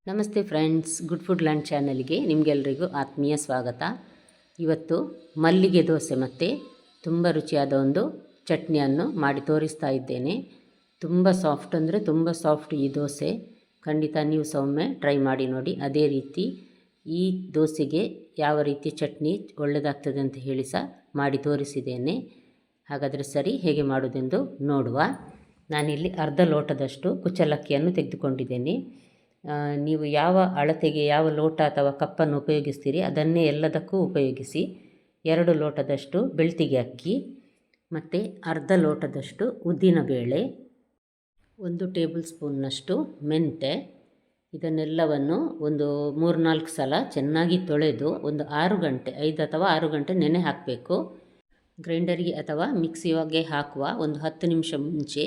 ನಮಸ್ತೆ friends, good food land ಚಾನಲ್ಗೆ ನಿಮಗೆಲ್ಲರಿಗೂ ಆತ್ಮೀಯ ಸ್ವಾಗತ. ಇವತ್ತು ಮಲ್ಲಿಗೆ ದೋಸೆ ಮತ್ತು ತುಂಬ ರುಚಿಯಾದ ಒಂದು ಚಟ್ನಿಯನ್ನು ಮಾಡಿ ತೋರಿಸ್ತಾ ಇದ್ದೇನೆ. ತುಂಬ ಸಾಫ್ಟ್ ಅಂದರೆ ತುಂಬ ಸಾಫ್ಟ್ ಈ ದೋಸೆ. ಖಂಡಿತ ನೀವು ಒಮ್ಮೆ ಟ್ರೈ ಮಾಡಿ ನೋಡಿ. ಅದೇ ರೀತಿ ಈ ದೋಸೆಗೆ ಯಾವ ರೀತಿ ಚಟ್ನಿ ಒಳ್ಳೆಯದಾಗ್ತದೆ ಅಂತ ಹೇಳಿ ಸಹ ಮಾಡಿ ತೋರಿಸಿದ್ದೇನೆ. ಹಾಗಾದರೆ ಸರಿ, ಹೇಗೆ ಮಾಡೋದೆಂದು ನೋಡುವ. ನಾನಿಲ್ಲಿ ಅರ್ಧ ಲೋಟದಷ್ಟು ಕುಚ್ಚಲಕ್ಕಿಯನ್ನು ತೆಗೆದುಕೊಂಡಿದ್ದೇನೆ. ನೀವು ಯಾವ ಅಳತೆಗೆ ಯಾವ ಲೋಟ ಅಥವಾ ಕಪ್ಪನ್ನು ಉಪಯೋಗಿಸ್ತೀರಿ ಅದನ್ನೇ ಎಲ್ಲದಕ್ಕೂ ಉಪಯೋಗಿಸಿ. 2 ಲೋಟದಷ್ಟು ಬೆಳ್ತಿಗೆ ಅಕ್ಕಿ ಮತ್ತು ಅರ್ಧ ಲೋಟದಷ್ಟು ಉದ್ದಿನಬೇಳೆ, 1 ಟೇಬಲ್ ಸ್ಪೂನ್ನಷ್ಟು ಮೆಂತೆ. ಇದನ್ನೆಲ್ಲವನ್ನು ಒಂದು 3-4 ಸಲ ಚೆನ್ನಾಗಿ ತೊಳೆದು ಒಂದು 5 ಅಥವಾ 6 ಗಂಟೆ ನೆನೆ ಹಾಕಬೇಕು. ಗ್ರೈಂಡರಿಗೆ ಅಥವಾ ಮಿಕ್ಸಿಗೆ ಹಾಕುವ ಒಂದು 10 ನಿಮಿಷ ಮುಂಚೆ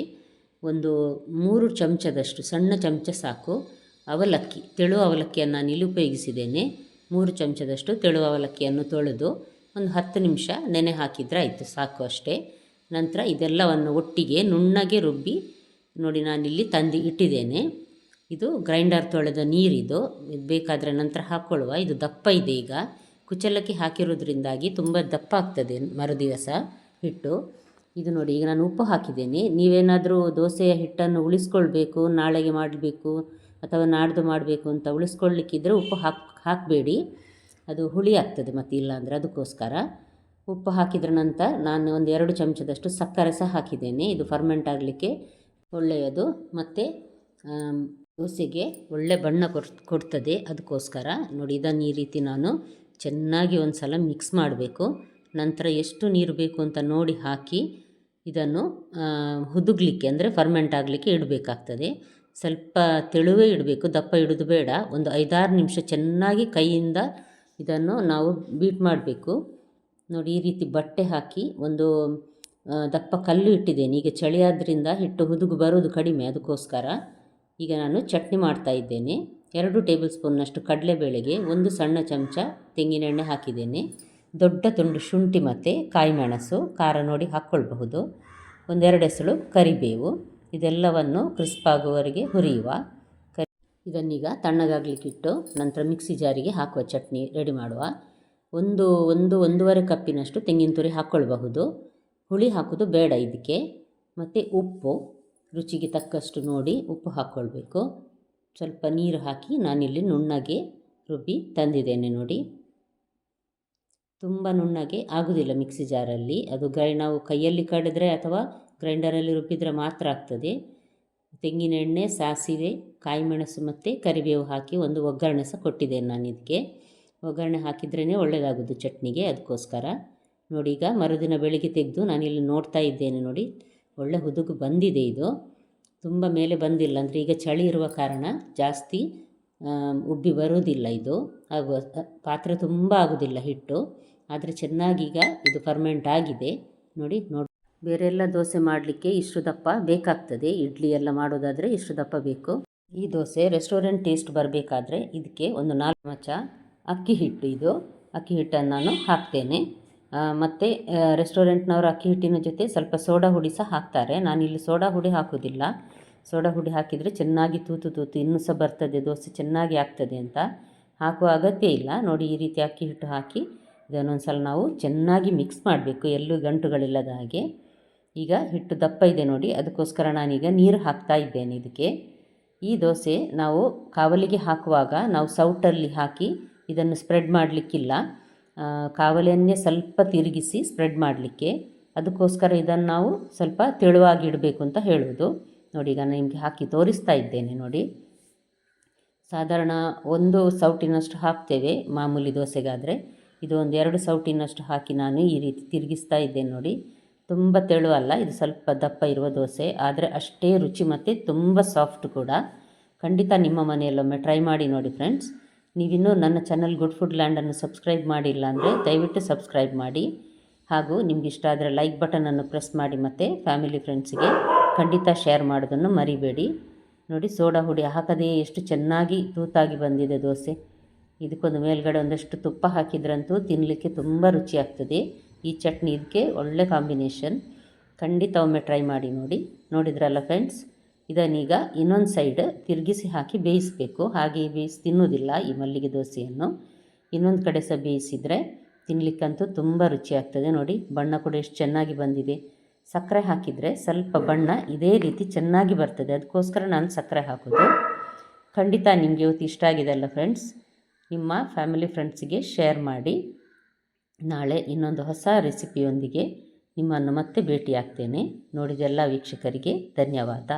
ಒಂದು 3 ಚಮಚದಷ್ಟು, ಸಣ್ಣ ಚಮಚ ಸಾಕು, ಅವಲಕ್ಕಿ, ತೆಳು ಅವಲಕ್ಕಿಯನ್ನು ನಾನಿಲ್ಲಿ ಉಪಯೋಗಿಸಿದ್ದೇನೆ. 3 ಚಮಚದಷ್ಟು ತೆಳು ಅವಲಕ್ಕಿಯನ್ನು ತೊಳೆದು ಒಂದು 10 ನಿಮಿಷ ನೆನೆ ಹಾಕಿದರೆ ಆಯಿತು, ಸಾಕು ಅಷ್ಟೇ. ನಂತರ ಇದೆಲ್ಲವನ್ನು ಒಟ್ಟಿಗೆ ನುಣ್ಣಗೆ ರುಬ್ಬಿ ನೋಡಿ ನಾನಿಲ್ಲಿ ತಂದು ಇಟ್ಟಿದ್ದೇನೆ. ಇದು ಗ್ರೈಂಡರ್ ತೊಳೆದ ನೀರಿದು, ಬೇಕಾದರೆ ನಂತರ ಹಾಕ್ಕೊಳ್ಳುವ. ಇದು ದಪ್ಪ ಇದೆ. ಈಗ ಕುಚ್ಚಲಕ್ಕಿ ಹಾಕಿರೋದ್ರಿಂದಾಗಿ ತುಂಬ ದಪ್ಪ ಆಗ್ತದೆ ಮರುದಿವಸ ಹಿಟ್ಟು. ಇದು ನೋಡಿ, ಈಗ ನಾನು ಉಪ್ಪು ಹಾಕಿದ್ದೇನೆ. ನೀವೇನಾದರೂ ದೋಸೆಯ ಹಿಟ್ಟನ್ನು ಉಳಿಸ್ಕೊಳ್ಬೇಕು, ನಾಳೆಗೆ ಮಾಡಬೇಕು ಅಥವಾ ನಾಡ್ದು ಮಾಡಬೇಕು ಅಂತ ಉಳಿಸ್ಕೊಳ್ಳಿಕ್ಕಿದ್ರೆ ಉಪ್ಪು ಹಾಕಬೇಡಿ, ಅದು ಹುಳಿ ಆಗ್ತದೆ ಮತ್ತು ಇಲ್ಲಾಂದರೆ. ಅದಕ್ಕೋಸ್ಕರ ಉಪ್ಪು ಹಾಕಿದ್ರ ನಂತರ ನಾನು ಒಂದು 2 ಚಮಚದಷ್ಟು ಸಕ್ಕರೆ ಸಹ ಹಾಕಿದ್ದೇನೆ. ಇದು ಫರ್ಮೆಂಟ್ ಆಗಲಿಕ್ಕೆ ಒಳ್ಳೆಯದು ಮತ್ತು ದೋಸೆಗೆ ಒಳ್ಳೆ ಬಣ್ಣ ಕೊಡ್ತದೆ. ಅದಕ್ಕೋಸ್ಕರ ನೋಡಿ, ಇದನ್ನು ಈ ರೀತಿ ನಾನು ಚೆನ್ನಾಗಿ ಒಂದು ಸಲ ಮಿಕ್ಸ್ ಮಾಡಬೇಕು. ನಂತರ ಎಷ್ಟು ನೀರು ಬೇಕು ಅಂತ ನೋಡಿ ಹಾಕಿ ಇದನ್ನು ಹುದುಗಲಿಕ್ಕೆ ಅಂದರೆ ಫರ್ಮೆಂಟ್ ಆಗಲಿಕ್ಕೆ ಇಡಬೇಕಾಗ್ತದೆ. ಸ್ವಲ್ಪ ತೆಳುವೇ ಇಡಬೇಕು, ದಪ್ಪ ಇಡೋದು ಬೇಡ. ಒಂದು 5-6 ನಿಮಿಷ ಚೆನ್ನಾಗಿ ಕೈಯಿಂದ ಇದನ್ನು ನಾವು ಬೀಟ್ ಮಾಡಬೇಕು. ನೋಡಿ, ಈ ರೀತಿ ಬಟ್ಟೆ ಹಾಕಿ ಒಂದು ದಪ್ಪ ಕಲ್ಲು ಇಟ್ಟಿದ್ದೇನೆ. ಈಗ ಚಳಿ ಆದ್ದರಿಂದ ಹಿಟ್ಟು ಹುದುಗು ಬರೋದು ಕಡಿಮೆ, ಅದಕ್ಕೋಸ್ಕರ. ಈಗ ನಾನು ಚಟ್ನಿ ಮಾಡ್ತಾ ಇದ್ದೇನೆ. 2 ಟೇಬಲ್ ಸ್ಪೂನ್ನಷ್ಟು ಕಡಲೆಬೇಳೆಗೆ 1 ಸಣ್ಣ ಚಮಚ ತೆಂಗಿನೆಣ್ಣೆ ಹಾಕಿದ್ದೇನೆ. ದೊಡ್ಡ ತುಂಡು ಶುಂಠಿ ಮತ್ತು ಕಾಯಿ ಮೆಣಸು, ಖಾರ ನೋಡಿ ಹಾಕ್ಕೊಳ್ಬಹುದು. 1-2 ಎಸಳು ಕರಿಬೇವು. ಇದೆಲ್ಲವನ್ನು ಕ್ರಿಸ್ಪ್ ಆಗುವವರೆಗೆ ಹುರಿಯುವ. ಇದನ್ನೀಗ ತಣ್ಣಗಾಗಲಿಕ್ಕಿಟ್ಟು ನಂತರ ಮಿಕ್ಸಿ ಜಾರಿಗೆ ಹಾಕುವ. ಚಟ್ನಿ ರೆಡಿ ಮಾಡುವ. 1-1.5 ಕಪ್ಪಿನಷ್ಟು ತೆಂಗಿನ ತುರಿ ಹಾಕ್ಕೊಳ್ಬಹುದು. ಹುಳಿ ಹಾಕೋದು ಬೇಡ ಇದಕ್ಕೆ. ಮತ್ತು ಉಪ್ಪು ರುಚಿಗೆ ತಕ್ಕಷ್ಟು ನೋಡಿ ಉಪ್ಪು ಹಾಕ್ಕೊಳ್ಬೇಕು. ಸ್ವಲ್ಪ ನೀರು ಹಾಕಿ ನಾನಿಲ್ಲಿ ನುಣ್ಣಗೆ ರುಬ್ಬಿ ತಂದಿದ್ದೇನೆ ನೋಡಿ. ತುಂಬ ನುಣ್ಣಗೆ ಆಗೋದಿಲ್ಲ ಮಿಕ್ಸಿ ಜಾರಲ್ಲಿ, ಅದು ನಾವು ಕೈಯಲ್ಲಿ ಕಡಿದ್ರೆ ಅಥವಾ ಗ್ರೈಂಡರಲ್ಲಿ ರುಬ್ಬಿದರೆ ಮಾತ್ರ ಆಗ್ತದೆ. ತೆಂಗಿನೆಣ್ಣೆ, ಸಾಸಿವೆ, ಕಾಯಿ ಮೆಣಸು ಮತ್ತು ಕರಿಬೇವು ಹಾಕಿ ಒಂದು ಒಗ್ಗರಣೆ ಸಹ ಕೊಟ್ಟಿದ್ದೇನೆ ನಾನು. ಇದಕ್ಕೆ ಒಗ್ಗರಣೆ ಹಾಕಿದ್ರೇ ಒಳ್ಳೆಯದಾಗೋದು ಚಟ್ನಿಗೆ, ಅದಕ್ಕೋಸ್ಕರ. ನೋಡಿ, ಈಗ ಮರುದಿನ ಬೆಳಿಗ್ಗೆ ತೆಗೆದು ನಾನಿಲ್ಲಿ ನೋಡ್ತಾ ಇದ್ದೇನೆ ನೋಡಿ, ಒಳ್ಳೆ ಹುದುಗು ಬಂದಿದೆ. ಇದು ತುಂಬ ಮೇಲೆ ಬಂದಿಲ್ಲ, ಅಂದರೆ ಈಗ ಚಳಿ ಇರುವ ಕಾರಣ ಜಾಸ್ತಿ ಉಬ್ಬಿ ಬರುವುದಿಲ್ಲ. ಇದು ಆಗುವ ಪಾತ್ರೆ ತುಂಬ ಆಗೋದಿಲ್ಲ ಹಿಟ್ಟು, ಆದರೆ ಚೆನ್ನಾಗೀಗ ಇದು ಫರ್ಮೆಂಟ್ ಆಗಿದೆ ನೋಡಿ. ಬೇರೆಲ್ಲ ದೋಸೆ ಮಾಡಲಿಕ್ಕೆ ಇಷ್ಟು ದಪ್ಪ ಬೇಕಾಗ್ತದೆ. ಇಡ್ಲಿ ಎಲ್ಲ ಮಾಡೋದಾದರೆ ಇಷ್ಟು ದಪ್ಪ ಬೇಕು. ಈ ದೋಸೆ ರೆಸ್ಟೋರೆಂಟ್ ಟೇಸ್ಟ್ ಬರಬೇಕಾದ್ರೆ ಇದಕ್ಕೆ ಒಂದು 4 ಚಮಚ ಅಕ್ಕಿ ಹಿಟ್ಟು, ಇದು ಅಕ್ಕಿ ಹಿಟ್ಟನ್ನು ನಾನು ಹಾಕ್ತೇನೆ. ಮತ್ತು ರೆಸ್ಟೋರೆಂಟ್ನವರು ಅಕ್ಕಿ ಹಿಟ್ಟಿನ ಜೊತೆ ಸ್ವಲ್ಪ ಸೋಡಾ ಹುಡಿ ಸಹ ಹಾಕ್ತಾರೆ. ನಾನಿಲ್ಲಿ ಸೋಡಾ ಹುಡಿ ಹಾಕೋದಿಲ್ಲ. ಸೋಡಾ ಹುಡಿ ಹಾಕಿದರೆ ಚೆನ್ನಾಗಿ ತೂತು ಇನ್ನೂ ಸಹ ಬರ್ತದೆ, ದೋಸೆ ಚೆನ್ನಾಗಿ ಆಗ್ತದೆ ಅಂತ ಹಾಕುವ ಅಗತ್ಯ ಇಲ್ಲ. ನೋಡಿ, ಈ ರೀತಿ ಅಕ್ಕಿ ಹಿಟ್ಟು ಹಾಕಿ ಇದನ್ನೊಂದು ಸಲ ನಾವು ಚೆನ್ನಾಗಿ ಮಿಕ್ಸ್ ಮಾಡಬೇಕು, ಎಲ್ಲೂ ಗಂಟುಗಳಿಲ್ಲದ ಹಾಗೆ. ಈಗ ಹಿಟ್ಟು ದಪ್ಪ ಇದೆ ನೋಡಿ, ಅದಕ್ಕೋಸ್ಕರ ನಾನೀಗ ನೀರು ಹಾಕ್ತಾ ಇದ್ದೇನೆ ಇದಕ್ಕೆ. ಈ ದೋಸೆ ನಾವು ಕಾವಲಿಗೆ ಹಾಕುವಾಗ ನಾವು ಸೌಟಲ್ಲಿ ಹಾಕಿ ಇದನ್ನು ಸ್ಪ್ರೆಡ್ ಮಾಡಲಿಕ್ಕಿಲ್ಲ, ಕಾವಲಿಯನ್ನೇ ಸ್ವಲ್ಪ ತಿರುಗಿಸಿ ಸ್ಪ್ರೆಡ್ ಮಾಡಲಿಕ್ಕೆ. ಅದಕ್ಕೋಸ್ಕರ ಇದನ್ನು ನಾವು ಸ್ವಲ್ಪ ತೆಳುವಾಗಿ ಇಡಬೇಕು ಅಂತ ಹೇಳುವುದು. ನೋಡಿ, ಈಗ ನಿಮಗೆ ಹಾಕಿ ತೋರಿಸ್ತಾ ಇದ್ದೇನೆ ನೋಡಿ. ಸಾಧಾರಣ 1 ಸೌಟಿನಷ್ಟು ಹಾಕ್ತೇವೆ ಮಾಮೂಲಿ ದೋಸೆಗಾದರೆ. ಇದು ಒಂದು 2 ಸೌಟಿನಷ್ಟು ಹಾಕಿ ನಾನು ಈ ರೀತಿ ತಿರುಗಿಸ್ತಾ ಇದ್ದೇನೆ ನೋಡಿ. ತುಂಬ ತೆಳುವಲ್ಲ, ಇದು ಸ್ವಲ್ಪ ದಪ್ಪ ಇರುವ ದೋಸೆ, ಆದರೆ ಅಷ್ಟೇ ರುಚಿ ಮತ್ತು ತುಂಬ ಸಾಫ್ಟ್ ಕೂಡ. ಖಂಡಿತ ನಿಮ್ಮ ಮನೆಯಲ್ಲೊಮ್ಮೆ ಟ್ರೈ ಮಾಡಿ ನೋಡಿ ಫ್ರೆಂಡ್ಸ್. ನೀವಿನ್ನೂ ನನ್ನ ಚಾನಲ್ ಗುಡ್ ಫುಡ್ ಲ್ಯಾಂಡನ್ನು ಸಬ್ಸ್ಕ್ರೈಬ್ ಮಾಡಿಲ್ಲ ಅಂದರೆ ದಯವಿಟ್ಟು ಸಬ್ಸ್ಕ್ರೈಬ್ ಮಾಡಿ. ಹಾಗೂ ನಿಮ್ಗೆ ಇಷ್ಟ ಆದರೆ ಲೈಕ್ ಬಟನನ್ನು ಪ್ರೆಸ್ ಮಾಡಿ ಮತ್ತು ಫ್ಯಾಮಿಲಿ ಫ್ರೆಂಡ್ಸಿಗೆ ಖಂಡಿತ ಶೇರ್ ಮಾಡೋದನ್ನು ಮರಿಬೇಡಿ. ನೋಡಿ, ಸೋಡಾ ಹುಡಿ ಹಾಕದೇ ಎಷ್ಟು ಚೆನ್ನಾಗಿ ತೂತಾಗಿ ಬಂದಿದೆ ದೋಸೆ. ಇದಕ್ಕೊಂದು ಮೇಲ್ಗಡೆ ಒಂದಷ್ಟು ತುಪ್ಪ ಹಾಕಿದ್ರಂತೂ ತಿನ್ನಲಿಕ್ಕೆ ತುಂಬ ರುಚಿಯಾಗ್ತದೆ. ಈ ಚಟ್ನಿ ಇದಕ್ಕೆ ಒಳ್ಳೆ ಕಾಂಬಿನೇಷನ್. ಖಂಡಿತ ಒಮ್ಮೆ ಟ್ರೈ ಮಾಡಿ ನೋಡಿ. ನೋಡಿದ್ರಲ್ಲ ಫ್ರೆಂಡ್ಸ್, ಇದನ್ನೀಗ ಇನ್ನೊಂದು ಸೈಡ್ ತಿರುಗಿಸಿ ಹಾಕಿ ಬೇಯಿಸಬೇಕು. ಹಾಗೆ ಬೇಯಿಸಿ ತಿನ್ನೋದಿಲ್ಲ ಈ ಮಲ್ಲಿಗೆ ದೋಸೆಯನ್ನು. ಇನ್ನೊಂದು ಕಡೆ ಸಹ ಬೇಯಿಸಿದರೆ ತಿನ್ನಲಿಕ್ಕಂತೂ ತುಂಬ ರುಚಿಯಾಗ್ತದೆ. ನೋಡಿ ಬಣ್ಣ ಕೂಡ ಎಷ್ಟು ಚೆನ್ನಾಗಿ ಬಂದಿದೆ. ಸಕ್ಕರೆ ಹಾಕಿದರೆ ಸ್ವಲ್ಪ ಬಣ್ಣ ಇದೇ ರೀತಿ ಚೆನ್ನಾಗಿ ಬರ್ತದೆ, ಅದಕ್ಕೋಸ್ಕರ ನಾನು ಸಕ್ಕರೆ ಹಾಕೋದು. ಖಂಡಿತ ನಿಮಗೆ ಇವತ್ತು ಇಷ್ಟ ಆಗಿದೆ ಅಲ್ಲ ಫ್ರೆಂಡ್ಸ್, ನಿಮ್ಮ ಫ್ಯಾಮಿಲಿ ಫ್ರೆಂಡ್ಸಿಗೆ ಶೇರ್ ಮಾಡಿ. ನಾಳೆ ಇನ್ನೊಂದು ಹೊಸ ರೆಸಿಪಿಯೊಂದಿಗೆ ನಿಮ್ಮನ್ನು ಮತ್ತೆ ಭೇಟಿಯಾಗ್ತೇನೆ. ನೋಡಿದ ಎಲ್ಲ ವೀಕ್ಷಕರಿಗೆ ಧನ್ಯವಾದ.